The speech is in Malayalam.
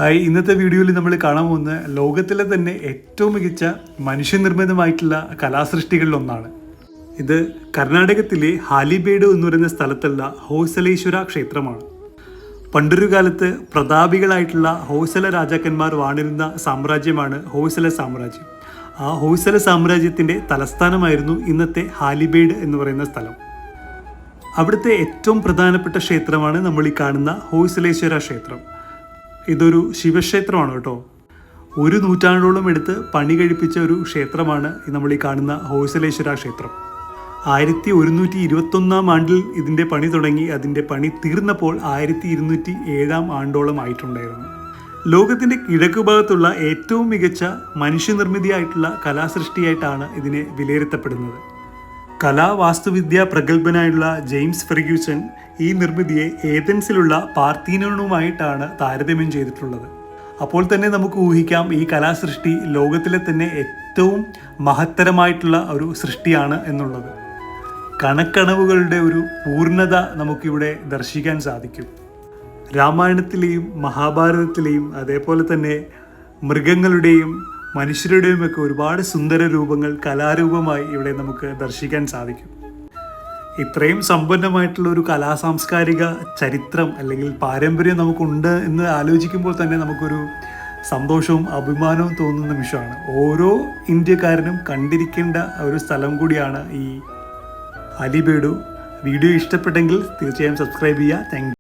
ഇന്നത്തെ വീഡിയോയിൽ നമ്മൾ കാണാൻ പോകുന്ന ലോകത്തിലെ തന്നെ ഏറ്റവും മികച്ച മനുഷ്യനിർമ്മിതമായിട്ടുള്ള കലാസൃഷ്ടികളിലൊന്നാണ്. ഇത് കർണാടകത്തിലെ ഹാലിബേഡ് എന്ന് പറയുന്ന സ്ഥലത്തുള്ള ഹോയ്സലേശ്വര ക്ഷേത്രമാണ്. പണ്ടൊരു കാലത്ത് പ്രതാപികളായിട്ടുള്ള ഹോയ്സല രാജാക്കന്മാർ വാണിരുന്ന സാമ്രാജ്യമാണ് ഹോയ്സല സാമ്രാജ്യം. ആ ഹോയ്സല സാമ്രാജ്യത്തിൻ്റെ തലസ്ഥാനമായിരുന്നു ഇന്നത്തെ ഹാലിബേഡ് എന്ന് പറയുന്ന സ്ഥലം. അവിടുത്തെ ഏറ്റവും പ്രധാനപ്പെട്ട ക്ഷേത്രമാണ് നമ്മൾ ഈ കാണുന്ന ഹോയ്സലേശ്വര ക്ഷേത്രം. ഇതൊരു ശിവക്ഷേത്രമാണ് കേട്ടോ. 1 നൂറ്റാണ്ടോളം എടുത്ത് പണി കഴിപ്പിച്ച ഒരു ക്ഷേത്രമാണ് നമ്മൾ ഈ കാണുന്ന ഹോയ്സലേശ്വര ക്ഷേത്രം. 1121 ആണ്ടിൽ ഇതിൻ്റെ പണി തുടങ്ങി. അതിൻ്റെ പണി തീർന്നപ്പോൾ 1207 ആണ്ടോളം ആയിട്ടുണ്ടായിരുന്നു. ലോകത്തിൻ്റെ കിഴക്ക് ഭാഗത്തുള്ള ഏറ്റവും മികച്ച മനുഷ്യനിർമ്മിതിയായിട്ടുള്ള കലാസൃഷ്ടിയായിട്ടാണ് ഇതിനെ വിലയിരുത്തപ്പെടുന്നത്. കലാവാസ്തുവിദ്യ പ്രഗത്ഭനായുള്ള ജെയിംസ് ഫെർഗ്യൂസൺ ഈ നിർമ്മിതിയെ ഏതൻസിലുള്ള പാർത്തീനോണുമായിട്ടാണ് താരതമ്യം ചെയ്തിട്ടുള്ളത്. അപ്പോൾ തന്നെ നമുക്ക് ഊഹിക്കാം ഈ കലാസൃഷ്ടി ലോകത്തിലെ തന്നെ ഏറ്റവും മഹത്തരമായിട്ടുള്ള ഒരു സൃഷ്ടിയാണ് എന്നുള്ളത്. കണക്കണവുകളുടെ ഒരു പൂർണ്ണത നമുക്കിവിടെ ദർശിക്കാൻ സാധിക്കും. രാമായണത്തിലെയും മഹാഭാരതത്തിലെയും അതേപോലെ തന്നെ മൃഗങ്ങളുടെയും മനുഷ്യരുടെയും ഒക്കെ ഒരുപാട് സുന്ദര രൂപങ്ങൾ കലാരൂപമായി ഇവിടെ നമുക്ക് ദർശിക്കാൻ സാധിക്കും. ഇത്രയും സമ്പന്നമായിട്ടുള്ള ഒരു സാംസ്കാരിക ചരിത്രം അല്ലെങ്കിൽ പാരമ്പര്യം നമുക്കുണ്ട് എന്ന് ആലോചിക്കുമ്പോൾ തന്നെ നമുക്കൊരു സന്തോഷവും അഭിമാനവും തോന്നുന്ന നിമിഷമാണ്. ഓരോ ഇന്ത്യക്കാരനും കണ്ടിരിക്കേണ്ട ഒരു സ്ഥലം കൂടിയാണ് ഈ ഹാലിബേഡ്. വീഡിയോ ഇഷ്ടപ്പെട്ടെങ്കിൽ തീർച്ചയായും സബ്സ്ക്രൈബ് ചെയ്യുക. Thank you.